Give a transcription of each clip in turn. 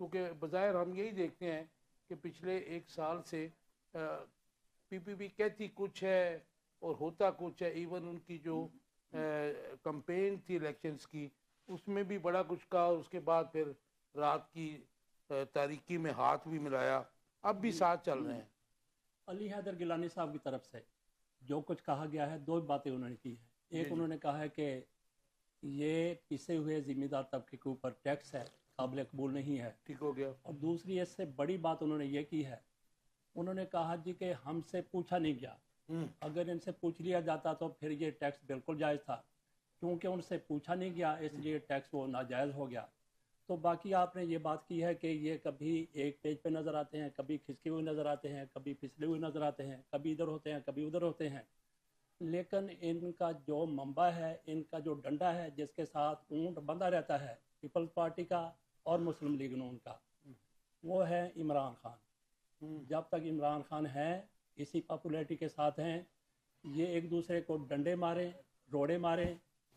کیونکہ بظاہر ہم یہی دیکھتے ہیں کہ پچھلے ایک سال سے پی پی پی کہتی کچھ ہے اور ہوتا کچھ ہے. ایون ان کی جو کمپین تھی الیکشنز کی اس میں بھی بڑا کچھ کہا, اس کے بعد پھر رات کی تاریکی میں ہاتھ بھی ملایا, اب بھی ساتھ چل رہے ہیں. علی حیدر گیلانی صاحب کی طرف سے جو کچھ کہا گیا ہے, دو باتیں انہوں نے کی ہیں. ایک انہوں نے کہا ہے کہ یہ پسے ہوئے ذمہ دار طبقے کے اوپر ٹیکس ہے, قابل قبول نہیں ہے. ٹھیک ہو گیا. اور دوسری اس سے بڑی بات انہوں نے یہ کی ہے, انہوں نے کہا جی کہ ہم سے پوچھا نہیں گیا, اگر ان سے پوچھ لیا جاتا تو پھر یہ ٹیکس بالکل جائز تھا. کیونکہ ان سے پوچھا نہیں گیا اس لیے ٹیکس وہ ناجائز ہو گیا. تو باقی آپ نے یہ بات کی ہے کہ یہ کبھی ایک پیج پہ نظر آتے ہیں, کبھی کھسکے ہوئے نظر آتے ہیں, کبھی پھسلے ہوئے نظر آتے ہیں, کبھی ادھر ہوتے ہیں, کبھی ادھر ہوتے ہیں. لیکن ان کا جو منبع ہے, ان کا جو ڈنڈا ہے جس کے ساتھ اونٹ بندھا رہتا ہے پیپلز پارٹی کا اور مسلم لیگ نون کا, وہ ہے عمران خان. جب تک عمران خان ہے اسی پاپولیرٹی کے ساتھ ہیں, یہ ایک دوسرے کو ڈنڈے ماریں, روڑے ماریں,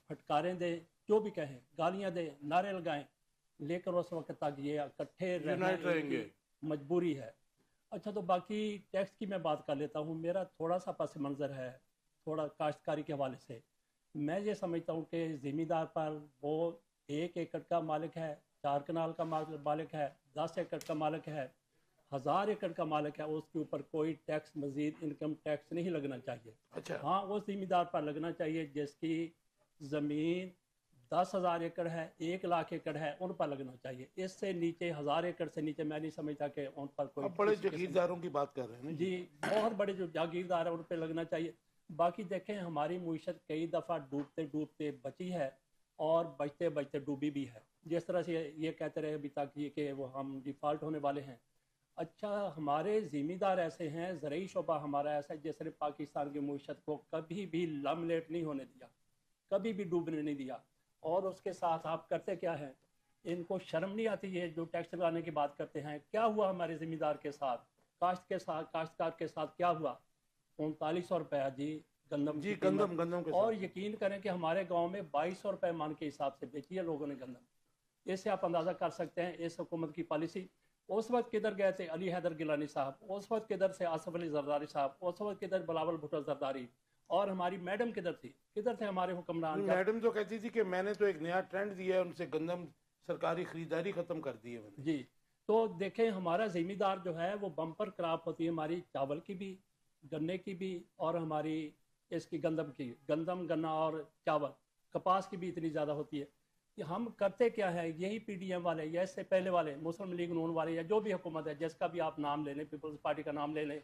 پھٹکاریں دیں, جو بھی کہیں, گالیاں دیں, نعرے لگائیں, لیکن اس وقت تک یہ اکٹھے رہیں گے, مجبوری ہے. اچھا, تو باقی ٹیکس کی میں بات کر لیتا ہوں. میرا تھوڑا سا پس منظر ہے تھوڑا کاشتکاری کے حوالے سے. میں یہ سمجھتا ہوں کہ زمین دار پر وہ 1 ایکڑ کا مالک ہے, 4 کنال کا مالک ہے, 10 ایکڑ کا مالک ہے, 1000 ایکڑ کا مالک ہے, اس کے اوپر کوئی ٹیکس, مزید انکم ٹیکس نہیں لگنا چاہیے. اچھا. ہاں, وہ زمین دار پر لگنا چاہیے جس کی زمین 10,000 ایکڑ ہے, 1 لاکھ ایکڑ ہے, ان پر لگنا چاہیے. اس سے نیچے 1000 ایکڑ سے نیچے میں نہیں سمجھتا کہ ان پر کوئی. بڑے جاگیرداروں کی بات کر رہے ہیں جی, بہت بڑے جو جاگیردار ہیں ان پہ لگنا چاہیے. باقی دیکھیں ہماری معیشت کئی دفعہ ڈوبتے ڈوبتے بچی ہے اور بچتے بچتے ڈوبی بھی ہے. جس طرح سے یہ کہتے رہے ابھی تک یہ کہ وہ ہم ڈیفالٹ ہونے والے ہیں. اچھا, ہمارے ذمہ دار ایسے ہیں, زرعی شعبہ ہمارا ایسا ہے جس نے پاکستان کی معیشت کو کبھی بھی لملیٹ نہیں ہونے دیا, کبھی بھی ڈوبنے نہیں دیا. اور اس کے ساتھ آپ کرتے کیا ہیں, ان کو شرم نہیں آتی ہے جو ٹیکس لگانے کی بات کرتے ہیں. کیا ہوا ہمارے ذمہ دار کے ساتھ, کاشتکار کے ساتھ کیا ہوا؟ 3900 روپیہ جی گندم جی, گندم کے ساتھ. اور یقین کریں کہ ہمارے گاؤں میں 2200 روپے من کے حساب سے بیچی ہے لوگوں نے گندم. اس سے آپ اندازہ کر سکتے ہیں اس حکومت کی پالیسی. اس وقت کدھر گئے تھے علی حیدر گیلانی صاحب, اس وقت کدھر سے آصف علی زرداری صاحب, اس وقت کدھر بلاول بھٹو زرداری, اور ہماری میڈم کدھر تھی, کدھر تھے ہمارے حکمران؟ میڈم تو کہتی تھی کہ میں نے تو ایک نیا ٹرینڈ دیا ہے, ان سے گندم سرکاری خریداری ختم کر دی ہے میں نے. جی, تو دیکھیں ہمارا ذمہ دار جو ہے وہ بمپر کراپ ہوتی ہے ہماری, چاول کی بھی, گنے کی بھی, اور ہماری اس کی گندم کی, گندم, گنا اور چاول, کپاس کی بھی اتنی زیادہ ہوتی ہے. کہ ہم کرتے کیا ہے, یہی پی ڈی ایم والے یا اس سے پہلے والے مسلم لیگ نون والے یا جو بھی حکومت ہے جس کا بھی آپ نام لے لیں, پیپلز پارٹی کا نام لے لیں,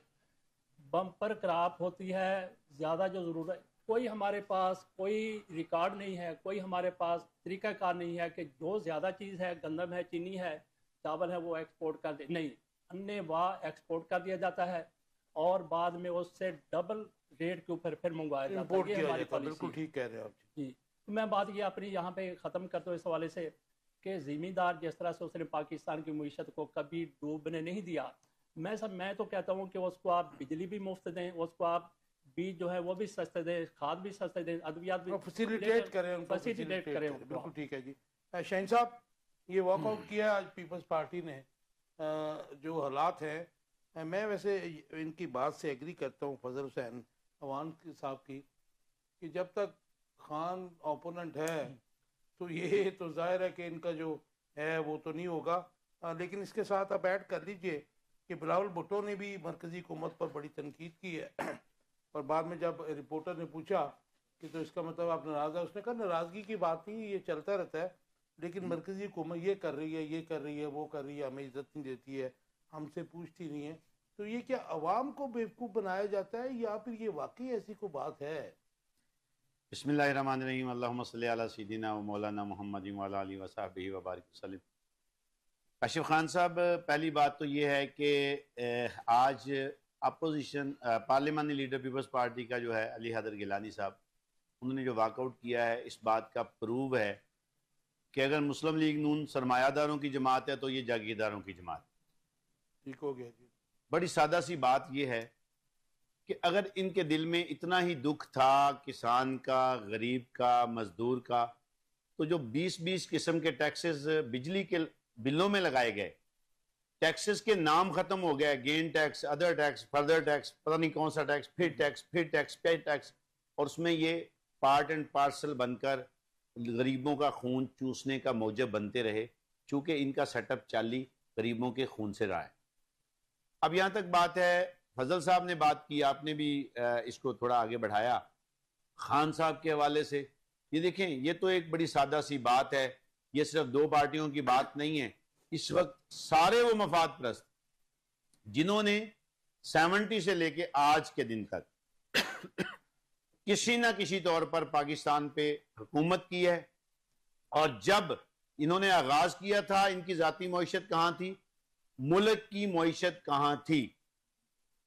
بمپر کراپ ہوتی ہے زیادہ جو ضرورت ہے. کوئی ہمارے پاس کوئی ریکارڈ نہیں ہے, کوئی ہمارے پاس طریقہ کار نہیں ہے کہ جو زیادہ چیز ہے, گندم ہے, چینی ہے, چاول ہے, وہ ایکسپورٹ کر دے. نہیں, اننے واہ ایکسپورٹ کر دیا جاتا ہے اور بعد میں اس سے ڈبل ریٹ کے اوپر پھر منگوایا جاتا ہے. یہ ہماری پالیسی. بالکل ٹھیک کہہ رہے ہیں آپ جی. میں بات یہ اپنی یہاں پہ ختم کرتا ہوں اس حوالے سے کہ ذمہ دار جس طرح سے اس نے پاکستان کی معیشت کو کبھی ڈوبنے نہیں دیا. میں تو کہتا ہوں کہ اس کو آپ بجلی بھی مفت دیں, اس کو آپ بیج جو ہے وہ بھی سستے دیں, کھاد بھی سستے دیں, ادویات بھی فیسیلیٹیٹ کریں. بالکل ٹھیک ہے جی. شاہین صاحب, یہ واک آؤٹ کیا آج پیپلز پارٹی نے, جو حالات ہیں, میں ویسے ان کی بات سے ایگری کرتا ہوں فضل حسین عوان صاحب کی, کہ جب تک خان اوپوننٹ ہے تو یہ تو ظاہر ہے کہ ان کا جو ہے وہ تو نہیں ہوگا. لیکن اس کے ساتھ آپ ایڈ کر لیجئے کہ بلاول بھٹو نے بھی مرکزی حکومت پر بڑی تنقید کی ہے, اور بعد میں جب رپورٹر نے پوچھا کہ تو اس کا مطلب آپ ناراض ہے, اس نے کہا ناراضگی کی بات نہیں, یہ چلتا رہتا ہے, لیکن مرکزی حکومت یہ کر رہی ہے, یہ کر رہی ہے, وہ کر رہی ہے, ہمیں عزت نہیں دیتی ہے, ہم سے پوچھتی نہیں ہے. تو یہ کیا عوام کو بیوقوف بنایا جاتا ہے یا پھر یہ واقعی ایسی کوئی بات ہے؟ بسم اللہ الرحمن الرحیم. اللہم صلی علی سیدنا و مولانا محمد و علی آلہ وصحبہ وبارک وسلم. کاشف خان صاحب, پہلی بات تو یہ ہے کہ آج اپوزیشن پارلیمانی لیڈر پیپلز پارٹی کا جو ہے علی حیدر گیلانی صاحب, انہوں نے جو واک آؤٹ کیا ہے اس بات کا پروو ہے کہ اگر مسلم لیگ نون سرمایہ داروں کی جماعت ہے تو یہ جاگیرداروں کی جماعت. ٹھیک ہو گیا جی. بڑی سادہ سی بات یہ ہے کہ اگر ان کے دل میں اتنا ہی دکھ تھا کسان کا, غریب کا, مزدور کا, تو جو 20 قسم کے ٹیکسز بجلی کے بلوں میں لگائے گئے ٹیکسز کے نام ختم ہو گیا، gain tax, other tax, further tax, پتہ نہیں کون سا ٹیکس، پھر ٹیکس، پھر ٹیکس، پھر ٹیکس، اور اس میں یہ پارٹ اینڈ پارسل بن کر غریبوں کا خون چوسنے کا موجب بنتے رہے، چونکہ ان کا سیٹ اپ چالی غریبوں کے خون سے رہا ہے۔ اب یہاں تک بات ہے، فضل صاحب نے بات کی، آپ نے بھی اس کو تھوڑا آگے بڑھایا خان صاحب کے حوالے سے۔ یہ دیکھیں، یہ تو ایک بڑی سادہ سی بات ہے، یہ صرف دو پارٹیوں کی بات نہیں ہے، اس وقت سارے وہ مفاد پرست جنہوں نے 70 سے لے کے آج کے دن تک کسی نہ کسی طور پر پاکستان پہ حکومت کی ہے، اور جب انہوں نے آغاز کیا تھا ان کی ذاتی معیشت کہاں تھی، ملک کی معیشت کہاں تھی،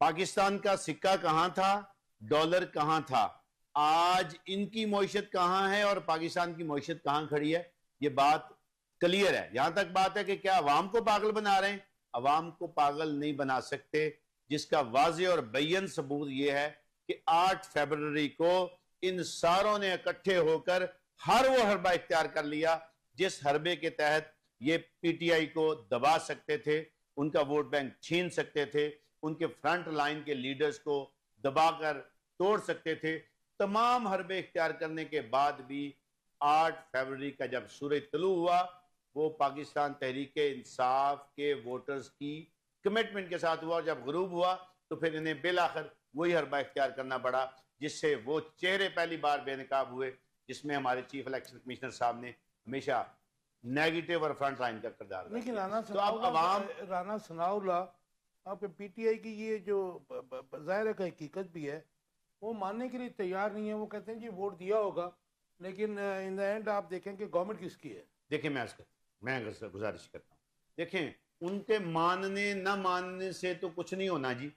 پاکستان کا سکہ کہاں تھا، ڈالر کہاں تھا، آج ان کی معیشت کہاں ہے اور پاکستان کی معیشت کہاں کھڑی ہے، یہ بات کلیئر ہے۔ یہاں تک بات ہے کہ کیا عوام کو پاگل بنا رہے ہیں؟ عوام کو پاگل نہیں بنا سکتے، جس کا واضح اور بیان ثبوت یہ ہے کہ 8 فروری کو ان ساروں نے اکٹھے ہو کر ہر وہ حربہ اختیار کر لیا جس حربے کے تحت یہ پی ٹی آئی کو دبا سکتے تھے، ان کا ووٹ بینک چھین سکتے تھے، ان کے فرنٹ لائن کے لیڈرز کو دبا کر توڑ سکتے تھے۔ تمام حربے اختیار کرنے کے بعد بھی 8 فروری کا جب سورج طلوع ہوا، وہ پاکستان تحریک انصاف کے ووٹرز کی کمٹمنٹ کے ساتھ ہوا، اور جب غروب ہوا تو پھر انہیں بالآخر وہی حربہ اختیار کرنا پڑا جس سے وہ چہرے پہلی بار بے نقاب ہوئے، جس میں ہمارے چیف الیکشن کمشنر صاحب نے ہمیشہ نیگیٹو اور فرنٹ لائن کا کردار ادا لیکن کیا۔ تو اب عوام رانا ثناء اللہ، آپ کے پی ٹی آئی کی یہ جو ظاہر ہے کہ حقیقت بھی ہے، وہ ماننے کے لیے تیار نہیں ہے۔ وہ کہتے ہیں جی ووٹ دیا ہوگا، لیکن ان دا اینڈ آپ دیکھیں کہ گورنمنٹ کس کی ہے۔ دیکھیں، میں گزارش کرتا ہوں، دیکھیں ان کے ماننے نہ ماننے سے تو کچھ نہیں ہونا جی۔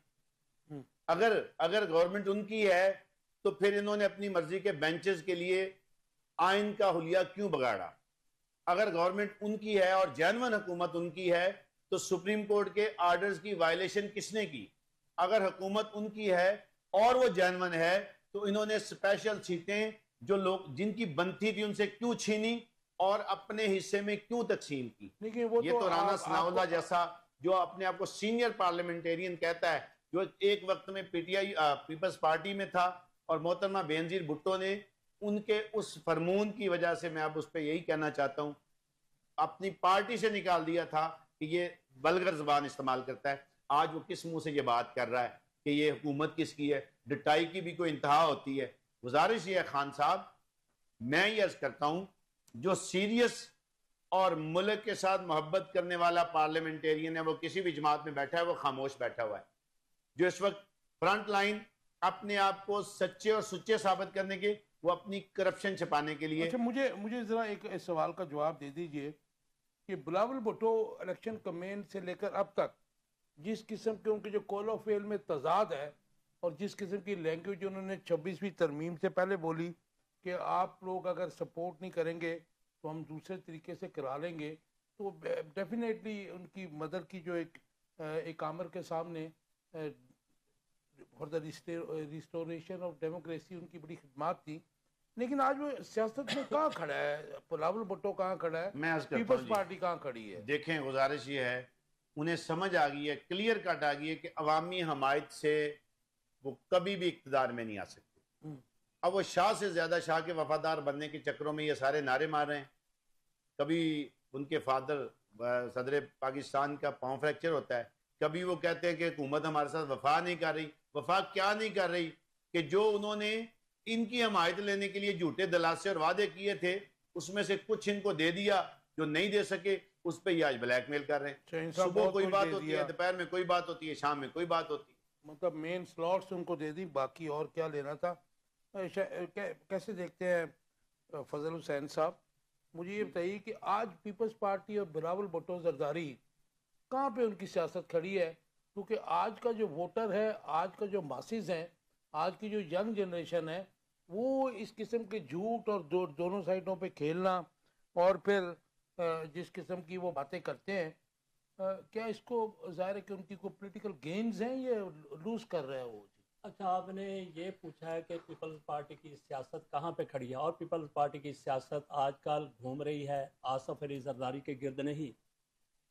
اگر گورنمنٹ ان کی ہے تو پھر انہوں نے اپنی مرضی کے بینچز کے لیے آئین کا حلیہ کیوں بگاڑا؟ اگر گورنمنٹ ان کی ہے اور جینون حکومت ان کی ہے تو سپریم کورٹ کے آرڈرز کی وائلیشن کس نے کی؟ اگر حکومت ان کی ہے اور وہ جینون ہے تو انہوں نے اسپیشل سیٹیں جو لوگ جن کی بنتی تھی ان سے کیوں چھینی اور اپنے حصے میں کیوں تقسیم کی؟ لیکن وہ یہ تو رانا ثناء اللہ جیسا جو اپنے آپ کو سینئر پارلیمنٹیرین کہتا ہے، جو ایک وقت میں P T I Peoples Party میں تھا، اور محترمہ بینظیر بھٹو نے ان کے اس فرمون کی وجہ سے، میں اب اس پہ یہی کہنا چاہتا ہوں، اپنی پارٹی سے نکال دیا تھا کہ یہ بلغر زبان استعمال کرتا ہے۔ آج وہ کس منہ سے یہ بات کر رہا ہے کہ یہ حکومت کس کی ہے؟ ڈٹائی کی بھی کوئی انتہا ہوتی ہے۔ گزارش یہ ہے خان صاحب، میں یہ عرض کرتا ہوں، جو سیریس اور ملک کے ساتھ محبت کرنے والا پارلیمنٹیرین ہے وہ کسی بھی جماعت میں بیٹھا ہے وہ خاموش بیٹھا ہوا ہے۔ جو اس وقت فرنٹ لائن اپنے آپ کو سچے اور سچے ثابت کرنے کے، وہ اپنی کرپشن چھپانے کے لیے۔ اچھا، مجھے ذرا ایک سوال کا جواب دے دیجئے کہ بلاول بھٹو الیکشن کمپین سے لے کر اب تک جس قسم کے ان کے جو کول آف فیل میں تضاد ہے، اور جس قسم کی لینگویج انہوں نے 26ویں ترمیم سے پہلے بولی کہ آپ لوگ اگر سپورٹ نہیں کریں گے تو ہم دوسرے طریقے سے کرا لیں گے، تو ڈیفینیٹلی ان کی مدر کی جو ایک آمر کے سامنے for the restoration of democracy in کی بڑی خدمات تھی، لیکن آج وہ سیاست میں کہاں کھڑا ہے؟ بلاول بھٹو کہاں کھڑا ہے؟ میں عرض کرتا ہوں پیپلز پارٹی کہاں کھڑی ہے؟ دیکھیں، گزارش یہ ہے، انہیں سمجھ آ گئی ہے، کلیئر کٹ آ گئی ہے کہ عوامی حمایت سے وہ کبھی بھی اقتدار میں نہیں آ سکتے۔ اب وہ شاہ سے زیادہ شاہ کے وفادار بننے کے چکروں میں یہ سارے نعرے مار رہے ہیں۔ کبھی ان کے فادر صدر پاکستان کا پاؤں فریکچر ہوتا ہے، کبھی وہ کہتے ہیں کہ حکومت ہمارے ساتھ وفا نہیں کر رہی۔ وفا کیا نہیں کر رہی کہ جو انہوں نے ان کی حمایت لینے کے لیے جھوٹے دلاسے اور وعدے کیے تھے، اس میں سے کچھ ان کو دے دیا، جو نہیں دے سکے اس پہ یہ آج بلیک میل کر رہے ہیں۔ صبح کوئی بات ہوتی ہے، دوپہر میں کوئی بات ہوتی ہے، شام میں کوئی بات ہوتی ہے۔ مطلب مین سلاٹس ان کو دے دی، باقی اور کیا لینا تھا۔ کیسے دیکھتے ہیں فضل حسین صاحب؟ مجھے یہ بتائیے کہ آج پیپلز پارٹی اور بلاول بھٹو زرداری کہاں پہ ان کی سیاست کھڑی ہے؟ کیونکہ آج کا جو ووٹر ہے، آج کا جو ماسز ہیں، آج کی جو ینگ جنریشن ہے، وہ اس قسم کے جھوٹ اور دونوں سائڈوں پہ کھیلنا، اور پھر جس قسم کی وہ باتیں کرتے ہیں، کیا اس کو ظاہر ہے کہ ان کی کوئی پولیٹیکل گینز ہیں یہ لوز کر رہے ہیں وہ؟ اچھا، آپ نے یہ پوچھا ہے کہ پیپلز پارٹی کی سیاست کہاں پہ کھڑی ہے، اور پیپلز پارٹی کی سیاست آج کل گھوم رہی ہے آصف علی زرداری کے گرد نہیں،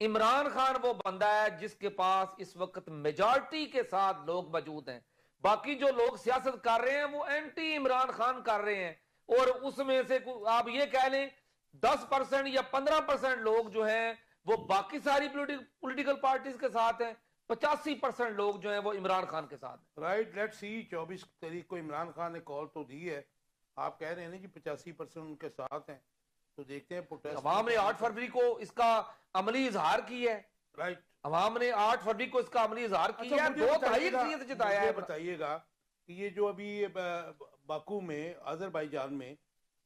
عمران خان وہ بندہ ہے جس کے پاس اس وقت میجارٹی کے ساتھ لوگ موجود ہیں. باقی جو لوگ سیاست کر رہے ہیں وہ اینٹی عمران خان کر رہے ہیں, اور اس میں سے آپ یہ کہہ لیں 10% یا 15% لوگ جو ہیں وہ باقی ساری پولیٹیکل پارٹیز کے ساتھ ہیں, 85% لوگ جو ہیں وہ عمران خان کے ساتھ ہیں. Right, let see. 24 تاریخ کو عمران خان نے کال تو دی ہے, آپ کہہ رہے ہیں نا جی 85% ان کے ساتھ ہیں, تو دیکھتے ہیں پروٹیسٹ. عوام نے 8 فروری کو اس کا عملی اظہار کی ہے. رائٹ, عوام نے 8 فروری کو اس کا عملی اظہار کیا ہے, 2/3 اکثریت جتایا ہے. بتائیے گا کہ یہ جو ابھی باکو میں آذربائیجان میں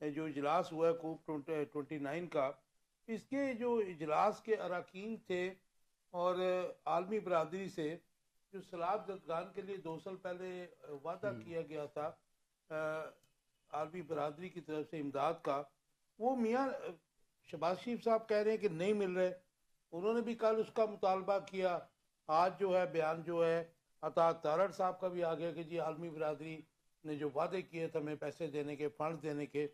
جو اجلاس ہوا ہے کوپ 29 کا, اس کے جو اجلاس کے اراکین تھے اور عالمی برادری سے جو سیلاب زدگان کے لیے 2 سال پہلے وعدہ کیا گیا تھا عالمی برادری کی طرف سے امداد کا, وہ میاں شہباز شریف صاحب کہہ رہے ہیں کہ نہیں مل رہے. انہوں نے بھی کل اس کا مطالبہ کیا. آج جو ہے بیان جو ہے عطا تارڑ صاحب کا بھی آ گیا کہ جی عالمی برادری نے جو وعدے کیے تھے ہمیں پیسے دینے کے, فنڈز دینے کے,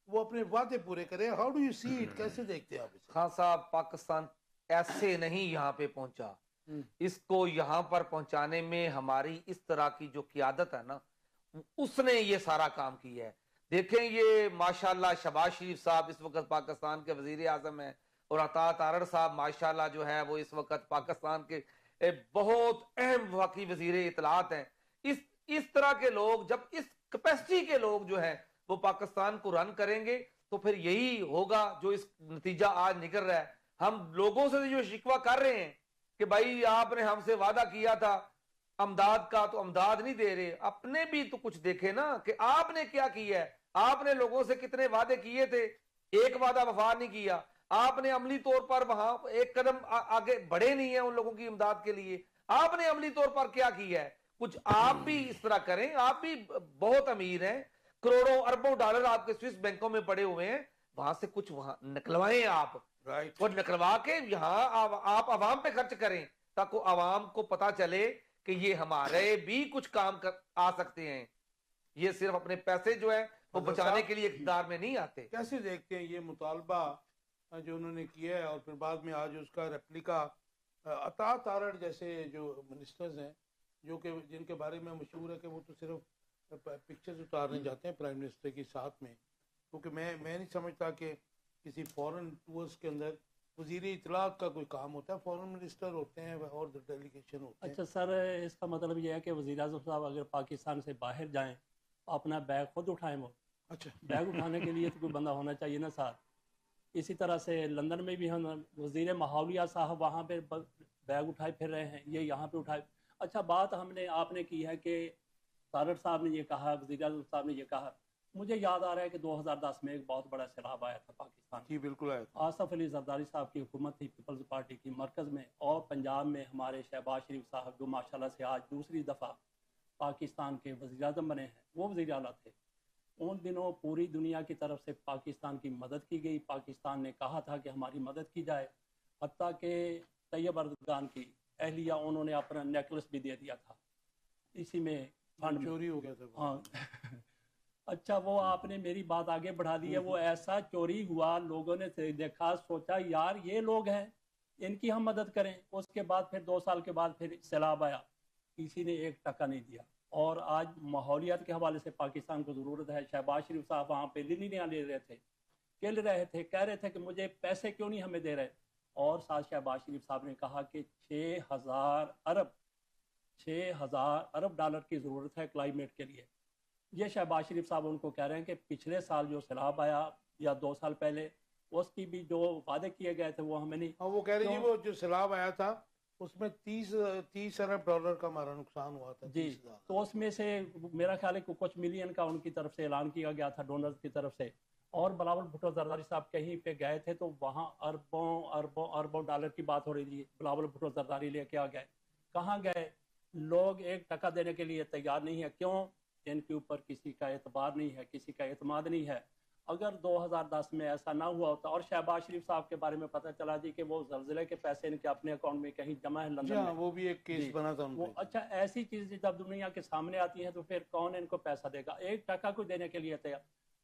وہ اپنے وعدے پورے کریں. How do you see it, کیسے دیکھتے ہیں آپ اسے؟ خان صاحب, پاکستان ایسے نہیں یہاں پہ پہنچا. اس کو یہاں پر پہنچانے میں ہماری اس طرح کی جو قیادت ہے نا, اس نے یہ سارا کام کیا ہے. دیکھیں یہ ماشاءاللہ شہباز شریف صاحب اس وقت پاکستان کے وزیر اعظم ہیں, اور عطا تارڑ صاحب ماشاءاللہ جو ہے وہ اس وقت پاکستان کے بہت اہم وفاقی وزیر اطلاعات ہیں. اس طرح کے لوگ, جب اس کیپیسٹی کے لوگ جو ہیں وہ پاکستان کو رن کریں گے تو پھر یہی ہوگا جو اس نتیجہ آج نکل رہا ہے. ہم لوگوں سے جو شکوہ کر رہے ہیں کہ بھائی آپ نے ہم سے وعدہ کیا تھا امداد کا تو امداد نہیں دے رہے, اپنے بھی تو کچھ دیکھیں نا کہ آپ نے کیا کیا ہے. آپ نے لوگوں سے کتنے وعدے کیے تھے, ایک وعدہ وفا نہیں کیا. آپ نے عملی طور پر وہاں ایک قدم آگے بڑھے نہیں ہیں ان لوگوں کی امداد کے لیے. آپ نے عملی طور پر کیا کیا ہے؟ کچھ آپ بھی اس طرح کریں. آپ بھی بہت امیر ہیں, کروڑوں اربوں ڈالر آپ کے سوئس بینکوں میں پڑے ہوئے ہیں, وہاں سے کچھ وہاں نکلوائیں آپ, اور نکلوا کے یہاں آپ عوام پہ خرچ کریں تاکہ عوام کو پتا چلے کہ یہ ہمارے بھی کچھ کام آ سکتے ہیں. یہ صرف اپنے پیسے جو ہے وہ بچانے کے لیے اقتدار میں نہیں آتے. کیسے دیکھتے ہیں یہ مطالبہ جو انہوں نے کیا ہے, اور پھر بعد میں آج اس کا ریپلیکا عطا تارڑ جیسے جو منسٹرز ہیں جو کہ جن کے بارے میں مشہور ہے کہ وہ تو صرف پکچرز اتارنے جاتے ہیں پرائم منسٹر کے ساتھ میں, کیونکہ میں نہیں سمجھتا کہ کسی فورن ٹورز کے اندر وزیر اطلاعات کا کوئی کام ہوتا ہے. فورن منسٹر ہوتے ہیں اور ڈیلیگیشن ہوتے ہیں. اچھا سر, اس کا مطلب یہ ہے کہ وزیر اعظم صاحب اگر پاکستان سے باہر جائیں اپنا بیگ خود اٹھائیں. وہ اچھا, بیگ اٹھانے کے لیے تو کوئی بندہ ہونا چاہیے نا ساتھ. اسی طرح سے لندن میں بھی ہم وزیر ماحولیات صاحب وہاں پہ بیگ اٹھائے پھر رہے ہیں, یہ یہاں پہ اٹھائے. اچھا بات آپ نے کی ہے کہ تارڑ صاحب نے یہ کہا, وزیر اعظم صاحب نے یہ کہا. مجھے یاد آ رہا ہے کہ 2010 میں ایک بہت بڑا سیلاب آیا تھا پاکستان. جی بالکل آیا تھا. آصف علی زرداری صاحب کی حکومت تھی پیپلز پارٹی کی مرکز میں, اور پنجاب میں ہمارے شہباز شریف صاحب جو ماشاءاللہ سے آج دوسری دفعہ پاکستان کے وزیر اعظم بنے ہیں, وہ وزیر اعلیٰ تھے. ان دنوں پوری دنیا کی طرف سے پاکستان کی مدد کی گئی. پاکستان نے کہا تھا کہ ہماری مدد کی جائے, حتیٰ کہ طیب اردگان کی اہلیہ انہوں نے اپنا نیکلس بھی دے دیا تھا اسی میں, فنڈ چوری ہو گیا تھا. ہاں اچھا, وہ آپ نے میری بات آگے بڑھا دی ہے. وہ ایسا چوری ہوا, لوگوں نے دیکھا, سوچا یار یہ لوگ ہیں, ان کی ہم مدد کریں. اس کے بعد پھر 2 سال کے بعد پھر سیلاب آیا, کسی نے 1 ٹکا نہیں دیا. اور آج ماحولیات کے حوالے سے پاکستان کو ضرورت ہے. شہباز شریف صاحب وہاں پہ لینیاں لے رہے تھے, کہہ رہے تھے کہ مجھے پیسے کیوں نہیں ہمیں دے رہے. اور ساتھ شہباز شریف صاحب نے کہا کہ 6,000 ارب ڈالر کی ضرورت ہے کلائمیٹ کے لیے. یہ شہباز شریف صاحب ان کو کہہ رہے ہیں کہ پچھلے سال جو سیلاب آیا یا 2 سال پہلے, اس کی بھی جو وعدے کیے گئے تھے وہ ہمیں نہیں. وہ کہہ رہے جی وہ جو سیلاب آیا تھا اس میں 30 ارب ڈالر کا ہمارا نقصان ہوا تھا. جی, تو اس میں سے میرا خیال ہے کہ کچھ ملین کا ان کی طرف سے اعلان کیا گیا تھا, ڈونرز کی طرف سے. اور بلاول بھٹو زرداری صاحب کہیں پہ گئے تھے تو وہاں اربوں ڈالر کی بات ہو رہی تھی. بلاول بھٹو زرداری لے کے آ گئے. کہاں گئے؟ لوگ 1 ٹکا دینے کے لیے تیار نہیں ہے. کیوں؟ ان کے اوپر کسی کا اعتبار نہیں ہے, کسی کا اعتماد نہیں ہے. اگر 2010 میں ایسا نہ ہوا ہوتا, اور شہباز شریف صاحب کے بارے میں پتہ چلا جی کہ وہ زلزلے کے پیسے ان کے اپنے اکاؤنٹ میں کہیں جمع ہے لندن میں, وہ بھی ایک کیس بنا تھا. وہ اچھا ایسی چیزیں جب دنیا کے سامنے آتی ہیں تو پھر کون ان کو پیسہ دے گا؟ 1 ٹکا کو دینے کے لیے تیار.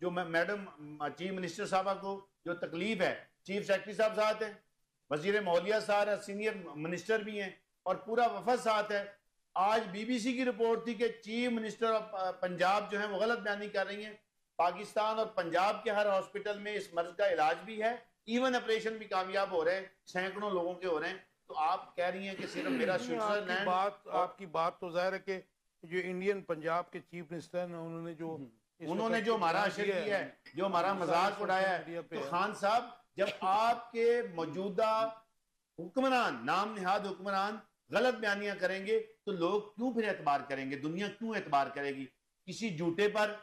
جو میڈم چیف منسٹر صاحبہ کو جو تکلیف ہے، چیف سیکرٹری صاحب ساتھ ہیں، وزیر ماحولیہ ساتھ ہے، سینئر منسٹر بھی ہیں اور پورا وفد ساتھ ہے. آج بی بی سی کی رپورٹ تھی کہ چیف منسٹر آف پنجاب جو ہیں وہ غلط بیانی کر رہی ہیں. پاکستان اور پنجاب کے ہر ہاسپٹل میں اس مرض کا علاج بھی ہے، ایون آپریشن بھی کامیاب ہو رہے ہیں، سینکڑوں لوگوں کے ہو رہے ہیں. تو آپ کہہ رہی ہیں کہ صرف میرا سوئٹزرلینڈ. آپ کی بات تو ظاہر ہے کہ جو انڈین پنجاب کے چیف منسٹر ہیں انہوں نے جو ہمارا اشر کیا ہے، جو ہمارا مذاق اڑایا ہے، تو خان صاحب جب آپ کے موجودہ حکمران، نام نہاد حکمران غلط بیانیاں کریں گے تو لوگ کیوں پھر اعتبار کریں گے؟ دنیا کیوں اعتبار کرے گی؟ کسی جھوٹے پر،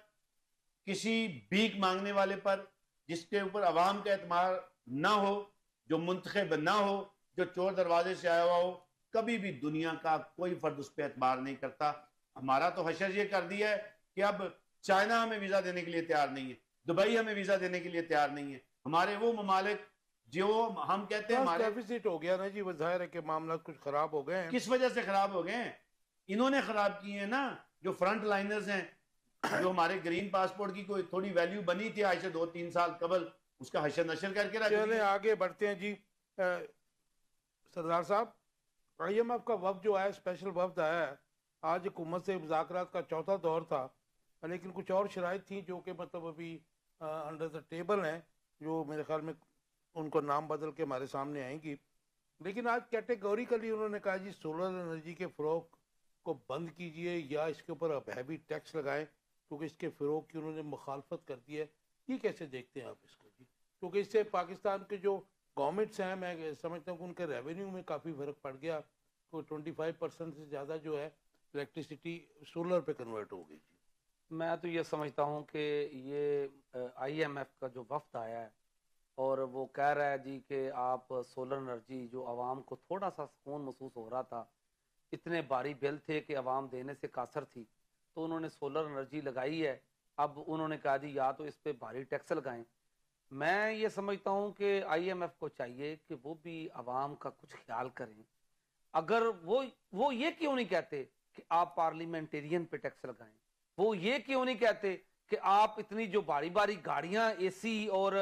کسی بھیک مانگنے والے پر، جس کے اوپر عوام کا اعتبار نہ ہو، جو منتخب نہ ہو، جو چور دروازے سے آیا ہوا ہو، کبھی بھی دنیا کا کوئی فرد اس پہ اعتبار نہیں کرتا. ہمارا تو حشر یہ کر دیا ہے کہ اب چائنا ہمیں ویزا دینے کے لیے تیار نہیں ہے، دبئی ہمیں ویزا دینے کے لیے تیار نہیں ہے. ہمارے وہ ممالک جو ہم کہتے ہیں ہمارے ڈیفیسٹ ہو گیا نا جی، وہ ظاہر ہے کہ معاملات کچھ خراب ہو گئے ہیں. کس وجہ سے خراب ہو گئے ہیں؟ انہوں نے خراب کیے ہیں نا. جو فرنٹ لائنرز ہیں، جو ہمارے گرین پاسپورٹ کی کوئی تھوڑی ویلیو بنی تھی آج سے 2-3 سال قبل، اس کا حشر نشر کر کے رکھ دیا. چلیں آگے بڑھتے ہیں جی. سردار صاحب، آئی ایم ایف کا وفد جو آیا، اسپیشل وفد آیا ہے، آج حکومت سے مذاکرات کا چوتھا دور تھا، لیکن کچھ اور شرائط تھیں جو کہ مطلب ابھی انڈر دا ٹیبل ہیں، جو میرے خیال میں ان کو نام بدل کے ہمارے سامنے آئیں گی. لیکن آج کیٹیگوریکلی انہوں نے کہا جی سولر انرجی کے فروغ کو بند کیجئے یا اس کے اوپر اب ہیوی ٹیکس لگائیں، کیونکہ اس کے فروغ کی انہوں نے مخالفت کر دی ہے. یہ کیسے دیکھتے ہیں آپ اس کو جی؟ کیونکہ اس سے پاکستان کے جو گورنمنٹس ہیں، میں سمجھتا ہوں کہ ان کے ریونیو میں کافی فرق پڑ گیا. تو 25% سے زیادہ جو ہے الیکٹریسٹی سولر پہ کنورٹ ہو گئی. میں تو یہ سمجھتا ہوں کہ یہ آئی ایم ایف کا جو وفد آیا ہے اور وہ کہہ رہا ہے جی کہ آپ سولر انرجی، جو عوام کو تھوڑا سا سکون محسوس ہو رہا تھا، اتنے بھاری بل تھے کہ عوام دینے سے قاصر تھی، تو انہوں نے سولر انرجی لگائی ہے. اب انہوں نے کہا جی یا تو اس پہ بھاری ٹیکس لگائیں. میں یہ سمجھتا ہوں کہ آئی ایم ایف کو چاہیے کہ وہ بھی عوام کا کچھ خیال کریں. اگر وہ یہ کیوں نہیں کہتے کہ آپ پارلیمنٹیرین پہ ٹیکس لگائیں؟ وہ یہ کیوں نہیں کہتے کہ آپ اتنی جو باری باری گاڑیاں اے سی اور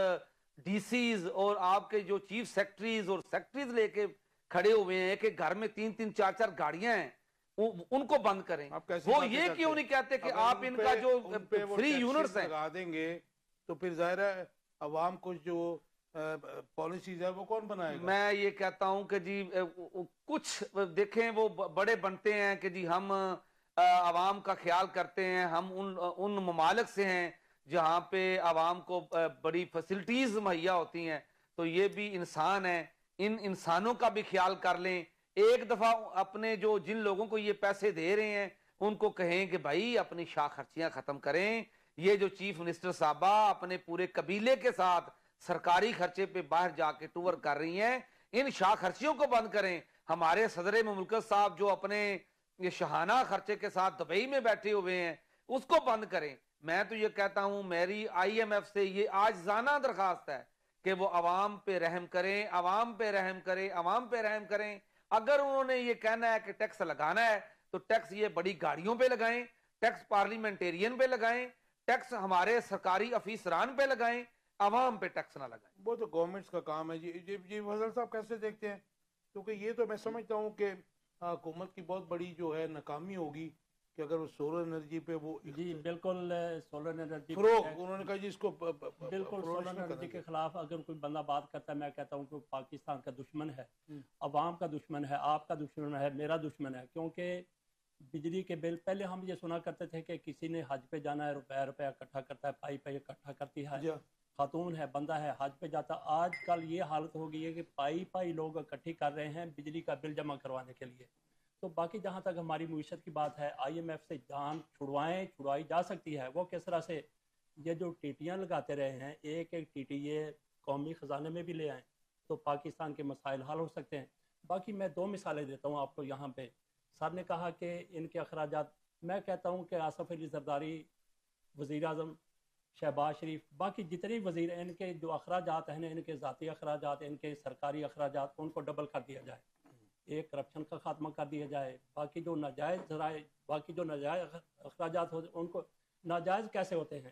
ڈی سیز اور آپ کے جو چیف سیکٹریز اور سیکٹریز لے کے کھڑے ہوئے ہیں کہ گھر میں 3-3 4-4 گاڑیاں ہیں، ان کو بند کریں؟ وہ یہ کیوں نہیں کہتے کہ آپ ان کا جو فری یونٹس ہیں لگا دیں گے تو پھر ظاہر ہے عوام کو جو پالیسیز ہے وہ کون بنائے گا؟ میں یہ کہتا ہوں کہ جی کچھ دیکھیں وہ بڑے بنتے ہیں کہ جی ہم عوام کا خیال کرتے ہیں، ہم ان ممالک سے ہیں جہاں پہ عوام کو بڑی فیسلٹیز مہیا ہوتی ہیں. تو یہ بھی انسان ہیں، ان انسانوں کا بھی خیال کر لیں. ایک دفعہ اپنے جو جن لوگوں کو یہ پیسے دے رہے ہیں ان کو کہیں کہ بھائی اپنی شاہ خرچیاں ختم کریں. یہ جو چیف منسٹر صاحبہ اپنے پورے قبیلے کے ساتھ سرکاری خرچے پہ باہر جا کے ٹور کر رہی ہیں، ان شاہ خرچیوں کو بند کریں. ہمارے صدر مملکت صاحب جو اپنے یہ شہانہ خرچے کے ساتھ دبئی میں بیٹھے ہوئے ہیں اس کو بند کریں. میں تو یہ کہتا ہوں، میری آئی ایم ایف سے یہ عاجزانہ درخواست ہے کہ وہ عوام پہ رحم کریں، عوام پہ رحم کریں، عوام پہ رحم کریں. اگر انہوں نے یہ کہنا ہے کہ ٹیکس لگانا ہے تو ٹیکس یہ بڑی گاڑیوں پہ لگائیں، ٹیکس پارلیمنٹیرین پہ لگائیں، ٹیکس ہمارے سرکاری افیسران پہ لگائیں، عوام پہ ٹیکس نہ لگائیں. وہ تو گورنمنٹس کا کام ہے. جی فضل صاحب کیسے دیکھتے ہیں؟ کیونکہ یہ تو میں سمجھتا ہوں کہ حکومت کی بہت بڑی جو ہے ناکامی ہوگی کہ اگر وہ سولر انرجی پہ وہ جی بالکل سولر انرجی فروغ، انہوں نے کہا جی اس کو بالکل سولر انرجی کے خلاف اگر کوئی بندہ بات کرتا ہے، میں کہتا ہوں کہ پاکستان کا دشمن ہے، عوام کا دشمن ہے، آپ کا دشمن ہے، میرا دشمن ہے. کیونکہ بجلی کے بل پہلے ہم یہ سنا کرتے تھے کہ کسی نے حج پہ جانا ہے، روپیہ اکٹھا کرتا ہے، پائی اکٹھا کرتی ہے، خاتون ہے، بندہ ہے، حج پہ جاتا. آج کل یہ حالت ہو گئی ہے کہ پائی لوگ اکٹھی کر رہے ہیں بجلی کا بل جمع کروانے کے لیے. تو باقی جہاں تک ہماری معیشت کی بات ہے، آئی ایم ایف سے جان چھڑوائی جا سکتی ہے. وہ کس طرح سے؟ یہ جو ٹیٹیاں لگاتے رہے ہیں، ایک ٹیٹی یہ قومی خزانے میں بھی لے آئیں تو پاکستان کے مسائل حل ہو سکتے ہیں. باقی میں 2 مثالیں دیتا ہوں آپ کو. یہاں پہ سر نے کہا کہ ان کے اخراجات، میں کہتا ہوں کہ آصف علی زرداری، وزیر اعظم شہباز شریف، باقی جتنے وزیر ہیں، ان کے جو اخراجات ہیں، ان کے ذاتی اخراجات، ان کے سرکاری اخراجات، ان کو ڈبل کر دیا جائے. ایک کرپشن کا خاتمہ کر دیا جائے. باقی جو ناجائز اخراجات ہوتے ان کو، ناجائز کیسے ہوتے ہیں؟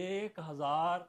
1000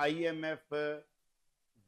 IMF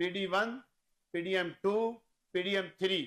PD1, PDM 2, PDM 3,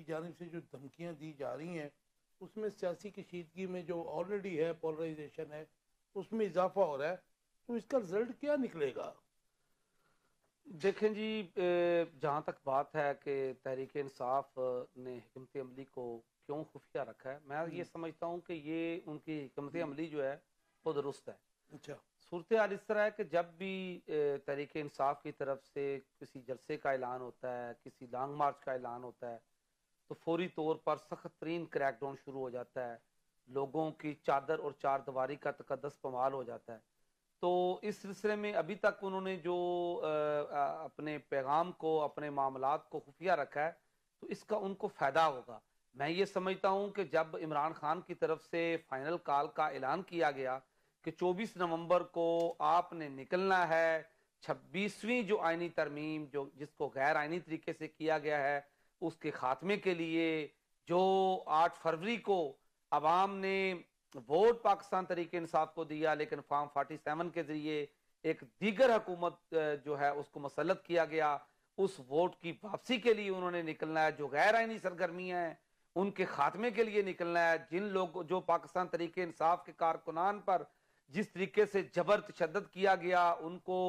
کی جانب سے جو دھمکیاں دی جا رہی ہیں اس میں سیاسی کشیدگی میں جو آلریڈی ہے پولرائزیشن ہے اس میں اضافہ ہو رہا ہے، تو اس کا رزلٹ کیا نکلے گا؟ دیکھیں جی، جہاں تک بات ہے کہ تحریک انصاف نے حکمت عملی کو کیوں خفیہ رکھا ہے، میں یہ سمجھتا ہوں کہ یہ ان کی حکمت عملی جو ہے وہ درست ہے۔ اچھا، صورتحال اس طرح ہے کہ جب بھی تحریک انصاف کی طرف سے کسی جلسے کا اعلان ہوتا ہے، کسی لانگ مارچ کا اعلان ہوتا ہے، تو فوری طور پر سخت ترین کریک ڈاؤن شروع ہو جاتا ہے، لوگوں کی چادر اور چار دیواری کا تقدس پامال ہو جاتا ہے۔ تو اس سلسلے میں ابھی تک انہوں نے جو اپنے پیغام کو، اپنے معاملات کو خفیہ رکھا ہے، تو اس کا ان کو فائدہ ہوگا۔ میں یہ سمجھتا ہوں کہ جب عمران خان کی طرف سے فائنل کال کا اعلان کیا گیا کہ 24 نومبر کو آپ نے نکلنا ہے، 26ویں جو آئینی ترمیم جس کو غیر آئینی طریقے سے کیا گیا ہے اس کے خاتمے کے لیے، جو 8 فروری کو عوام نے ووٹ پاکستان تحریک انصاف کو دیا لیکن فارم 47 کے ذریعے ایک دیگر حکومت جو ہے اس کو مسلط کیا گیا، اس ووٹ کی واپسی کے لیے انہوں نے نکلنا ہے، جو غیر آئینی سرگرمیاں ہیں ان کے خاتمے کے لیے نکلنا ہے، جن لوگ جو پاکستان تحریک انصاف کے کارکنان پر جس طریقے سے جبر تشدد کیا گیا، ان کو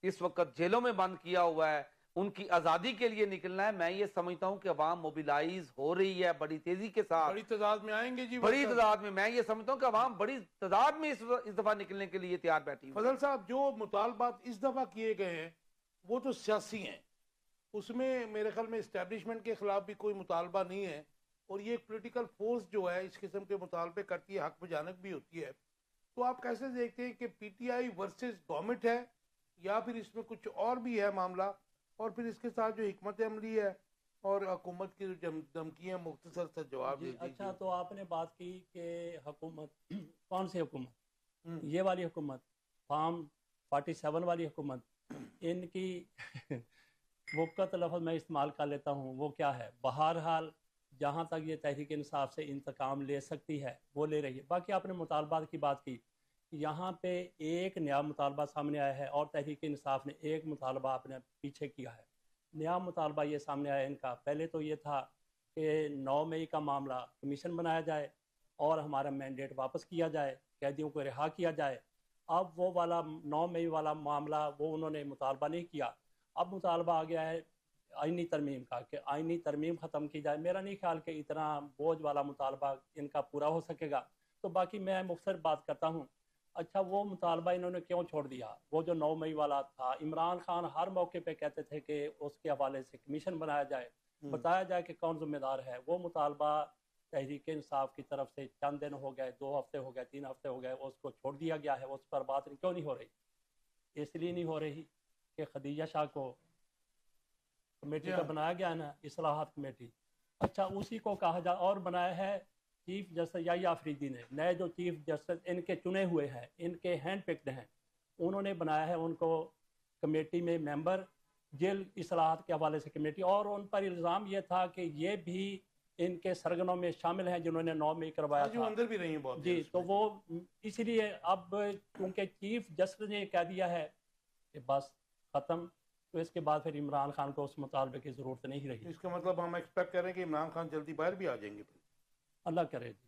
اس وقت جیلوں میں بند کیا ہوا ہے، ان کی آزادی کے لیے نکلنا ہے۔ میں یہ سمجھتا ہوں کہ عوام موبیلائز ہو رہی ہے بڑی تیزی کے ساتھ، بڑی تعداد میں آئیں گے جی، بڑی تعداد میں۔ میں یہ سمجھتا ہوں کہ عوام بڑی تعداد میں اس دفعہ نکلنے کے لیے تیار بیٹھی ہوئی ہے۔ فضل صاحب جو مطالبات اس دفعہ کیے گئے ہیں وہ تو سیاسی ہیں، اس میں میرے خیال میں اسٹیبلشمنٹ کے خلاف بھی کوئی مطالبہ نہیں ہے، اور یہ پولیٹیکل فورس جو ہے اس قسم کے مطالبے کرتی ہے، حق بجانب بھی ہوتی ہے، تو آپ کیسے دیکھتے ہیں کہ P T I versus government ہے یا پھر اس میں کچھ اور بھی ہے معاملہ، اور پھر اس کے ساتھ جو حکمت عملی ہے اور حکومت کی جو دھمکیاں، مختصر سے جواب دے دیجیے۔ اچھا، تو آپ نے بات کی کہ حکومت کون سی حکومت، یہ والی حکومت، فارم 47 والی حکومت، ان کی وقت لفظ میں استعمال کر لیتا ہوں، وہ کیا ہے؟ بہرحال جہاں تک یہ تحریک انصاف سے انتقام لے سکتی ہے وہ لے رہی ہے۔ باقی آپ نے مطالبات کی بات کی، یہاں پہ ایک نیا مطالبہ سامنے آیا ہے اور تحریک انصاف نے ایک مطالبہ اپنے پیچھے کیا ہے۔ نیا مطالبہ یہ سامنے آیا ان کا، پہلے تو یہ تھا کہ 9 مئی کا معاملہ کمیشن بنایا جائے اور ہمارا مینڈیٹ واپس کیا جائے، قیدیوں کو رہا کیا جائے۔ اب وہ والا 9 مئی والا معاملہ وہ انہوں نے مطالبہ نہیں کیا، اب مطالبہ آ گیا ہے آئینی ترمیم کا، کہ آئینی ترمیم ختم کی جائے۔ میرا نہیں خیال کہ اتنا بوجھ والا مطالبہ ان کا پورا ہو سکے گا، تو باقی میں مختصر بات کرتا ہوں۔ اچھا، وہ مطالبہ انہوں نے کیوں چھوڑ دیا؟ وہ جو 9 مئی والا تھا، عمران خان ہر موقع پہ کہتے تھے کہ اس کے حوالے سے کمیشن بنایا جائے، بتایا جائے کہ کون ذمہ دار ہے۔ وہ مطالبہ تحریک انصاف کی طرف سے چند دن ہو گئے، 2 ہفتے ہو گئے، 3 ہفتے ہو گئے، اس کو چھوڑ دیا گیا ہے۔ اس پر بات کیوں نہیں ہو رہی؟ اس لیے نہیں ہو رہی کہ خدیجہ شاہ کو کمیٹی کا بنایا گیا نا، اصلاحات کمیٹی، اچھا اسی کو کہا جا، اور بنایا ہے چیف جسٹس یحییٰ آفریدی نے، نئے جو چیف جسٹس ان کے چنے ہوئے ہیں، ان کے ہینڈ پکڈ ہیں، انہوں نے بنایا ہے ان کو کمیٹی میں ممبر، جیل اصلاحات کے حوالے سے کمیٹی، اور ان پر الزام یہ تھا کہ یہ بھی ان کے سرگنوں میں شامل ہیں جنہوں نے 9 مئی کروایا جو تھا۔ اندر بھی رہی ہیں بہت جی، تو وہ اس لیے اب چونکہ چیف جسٹس نے کہہ دیا ہے کہ بس ختم، تو اس کے بعد پھر عمران خان کو اس مطالبے کی ضرورت نہیں رہی۔ اس کا مطلب ہم ایکسپیکٹ کر رہے ہیں کہ عمران خان جلدی باہر بھی آ جائیں گے۔ اللہ کرے جی۔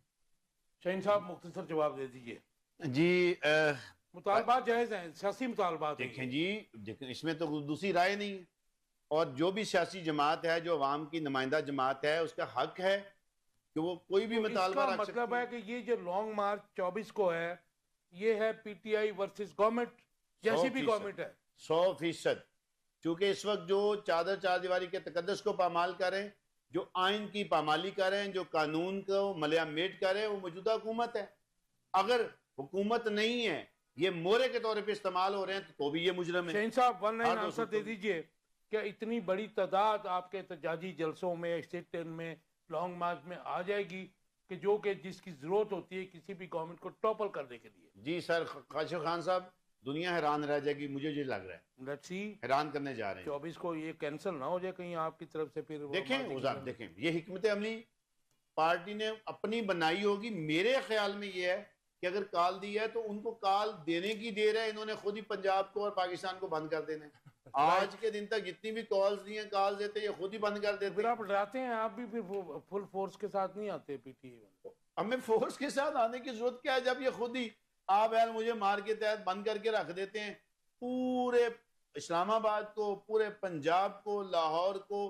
شاہین صاحب مختصر جواب دے دیجیے۔ جی مطالبات جائز ہیں، سیاسی مطالبات ہیں۔ دیکھیں جی، دیکھیں اس میں تو دوسری رائے نہیں ہے، اور جو بھی سیاسی جماعت ہے، جو عوام کی نمائندہ جماعت ہے، اس کا حق ہے کہ وہ کوئی بھی مطالبہ رکھ سکتی ہے۔ مطلب ہے کہ یہ جو لانگ مارچ 24 کو ہے، یہ ہے P T I versus government, جیسی بھی گورنمنٹ ہے۔ 100%، چونکہ اس وقت جو چار دیواری کے تقدس کو پامال کریں، جو آئین کی پامالی کریں، جو قانون کو ملیا میٹ کریں، وہ موجودہ حکومت ہے۔ اگر حکومت نہیں ہے، یہ مورے کے طور پہ استعمال ہو رہے ہیں، تو بھی یہ مجرم ہے۔ شاہین صاحب 1 لائن آنسر دے دیجئے کہ اتنی بڑی تعداد آپ کے احتجاجی جلسوں میں، سٹ ان میں، لانگ مارچ میں آ جائے گی کہ جس کی ضرورت ہوتی ہے کسی بھی گورنمنٹ کو ٹاپل کرنے کے لیے؟ جی سر، کاشف خان صاحب، دنیا حیران رہ جائے گی، مجھے یہ لگ رہا ہے، لیٹس سی حیران کرنے جا رہے ہیں۔ 24 کو یہ کینسل نہ ہو جائے کہیں آپ کی طرف سے۔ پھر دیکھیں یہ حکمت عملی پارٹی نے اپنی بنائی ہوگی۔ میرے خیال میں یہ ہے کہ اگر کال دی ہے تو ان کو کال دینے کی دیر ہے، انہوں نے خود ہی پنجاب کو اور پاکستان کو بند کر دینا ہے۔ آج کے دن تک جتنی بھی کالز دی ہیں کالز دیتے یہ خود ہی بند کر دیتے پھر آپ ڈراتے ہیں آپ بھی پھر فل فورس کے ساتھ نہیں آتے پی ٹی اے. ہمیں فورس کے ساتھ آنے کی ضرورت کیا ہے جب یہ خود ہی آپ یار مجھے مار کے تحت بند کر کے رکھ دیتے ہیں. پورے اسلام آباد کو، پورے پنجاب کو، لاہور کو،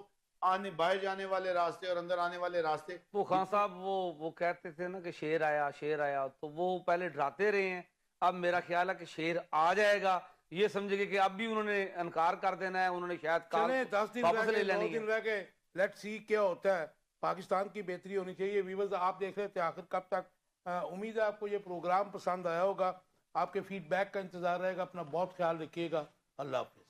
آنے باہر جانے والے راستے اور اندر آنے والے راستے. وہ خان صاحب وہ کہتے تھے نا کہ شیر آیا تو وہ پہلے ڈراتے رہے ہیں. اب میرا خیال ہے کہ شیر آ جائے گا، یہ سمجھے گے کہ اب بھی انہوں نے انکار کر دینا ہے، انہوں نے شاید چلیں 10 دن واپس رہ لے گئے، 2 لینی دن ہے. رہ گئے، لیٹ سی کیا ہوتا ہے. پاکستان کی بہتری ہونی چاہیے. ویورز آپ دیکھ رہے تھے آخر کب تک. امید ہے آپ کو یہ پروگرام پسند آیا ہوگا. آپ کے فیڈ بیک کا انتظار رہے گا. اپنا بہت خیال رکھیے گا. اللہ حافظ.